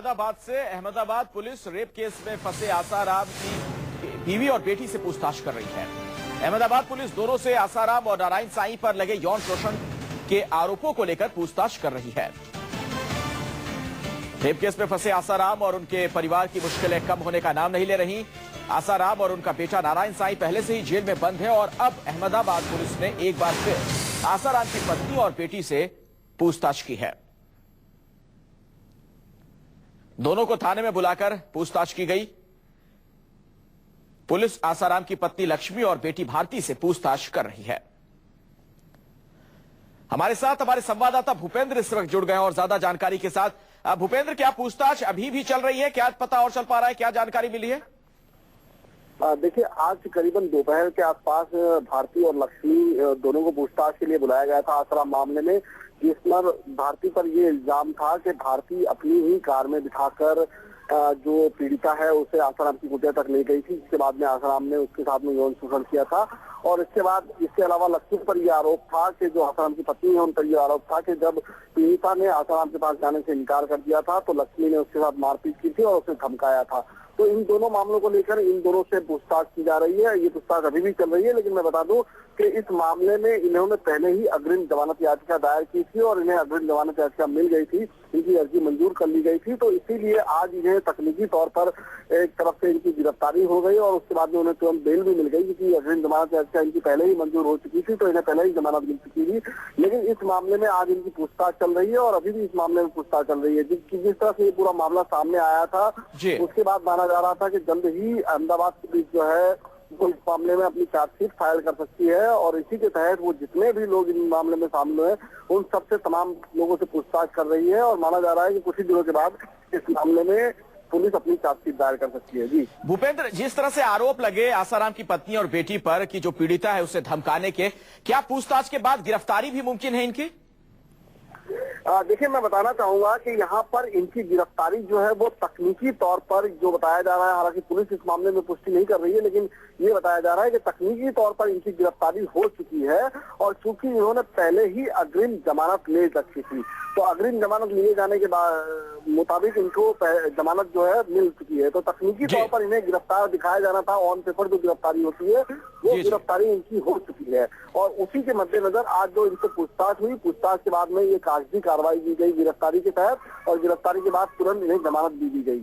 अहमदाबाद से Ahmedabad police rape case में फंसे आसाराम की बीवी और बेटी से पूछताछ कर रही है। अहमदाबाद पुलिस दोनों से आसाराम और नारायण साईं पर लगे यौन शोषण के आरोपों को लेकर पूछताछ कर रही है। रेप केस में फंसे आसाराम और उनके परिवार की मुश्किलें कम होने का नाम नहीं ले रही। आसाराम और उनका बेटा नारायण साईं पहले से ही जेल में बंद है और अब अहमदाबाद पुलिस ने एक बार फिर आसाराम की पत्नी और बेटी से पूछताछ की है। दोनों को थाने में बुलाकर पूछताछ की गई। पुलिस आसाराम की पत्नी लक्ष्मी और बेटी भारती से पूछताछ कर रही है। हमारे साथ हमारे संवाददाता भूपेंद्र इस वक्त जुड़ गए हैं और ज्यादा जानकारी के साथ। भूपेंद्र, क्या पूछताछ अभी भी चल रही है? क्या पता और चल पा रहा है? क्या जानकारी मिली है? देखिए, आज करीबन दोपहर के आसपास भारती और लक्ष्मी दोनों को पूछताछ के लिए बुलाया गया था आसाराम मामले में, जिसमें भारती पर ये इल्जाम था कि भारती अपनी ही कार में बिठाकर जो पीड़िता है उसे आसाराम की कुटिया तक ले गई थी, जिसके बाद में आसाराम ने उसके साथ में यौन शोषण किया था। और इसके बाद इसके अलावा लक्ष्मी पर यह आरोप था कि जो आसाराम की पत्नी है उन पर यह आरोप था कि जब पीड़िता ने आसाराम के पास जाने से इनकार कर दिया था तो लक्ष्मी ने उसके साथ मारपीट की थी और उसे धमकाया था। तो इन दोनों मामलों को लेकर इन दोनों से पूछताछ की जा रही है। ये पूछताछ अभी भी चल रही है, लेकिन मैं बता दूं कि इस मामले में इन्होंने पहले ही अग्रिम जमानत याचिका दायर की थी और इन्हें अग्रिम जमानत याचिका मिल गई थी, इनकी अर्जी मंजूर कर ली गई थी। तो इसीलिए आज इन्हें तकनीकी तौर पर एक तरफ से इनकी गिरफ्तारी हो गई और उसके बाद में उन्हें तुरंत बेल भी मिल गई, क्योंकि अग्रिम जमानत याचिका इनकी पहले ही मंजूर हो चुकी थी, तो इन्हें पहले ही जमानत मिल चुकी थी। लेकिन इस मामले में आज इनकी पूछताछ चल रही है और अभी भी इस मामले में पूछताछ चल रही है। जिस तरह से ये पूरा मामला सामने आया था उसके बाद माना जा रहा था कि जल्द ही अहमदाबाद पुलिस जो है वो इस मामले में अपनी चार्जशीट फाइल कर सकती है और इसी के तहत वो जितने भी लोग इन मामले में शामिल हुए उन सबसे तमाम लोगों से पूछताछ कर रही है और माना जा रहा है कि कुछ ही दिनों के बाद इस मामले में पुलिस अपनी चार्जशीट दायर कर सकती है। जी भूपेंद्र, जिस तरह से आरोप लगे आसाराम की पत्नी और बेटी पर कि जो पीड़िता है उसे धमकाने के, क्या पूछताछ के बाद गिरफ्तारी भी मुमकिन है इनकी? देखिए, मैं बताना चाहूंगा कि यहाँ पर इनकी गिरफ्तारी जो है वो तकनीकी तौर पर जो बताया जा रहा है, हालांकि पुलिस इस मामले में पुष्टि नहीं कर रही है, लेकिन ये बताया जा रहा है कि तकनीकी तौर पर इनकी गिरफ्तारी हो चुकी है और चूंकि इन्होंने पहले ही अग्रिम जमानत ले रखी थी तो अग्रिम जमानत लिए जाने के बाद मुताबिक इनको जमानत जो है मिल चुकी है। तो तकनीकी तौर पर इन्हें गिरफ्तार दिखाया जाना था, ऑन पेपर जो गिरफ्तारी होती है वो गिरफ्तारी इनकी हो चुकी है और उसी के मद्देनजर आज जो इनसे पूछताछ हुई, पूछताछ के बाद में ये कागजी कार्रवाई की गई गिरफ्तारी के तहत और गिरफ्तारी के बाद तुरंत इन्हें जमानत दी गई।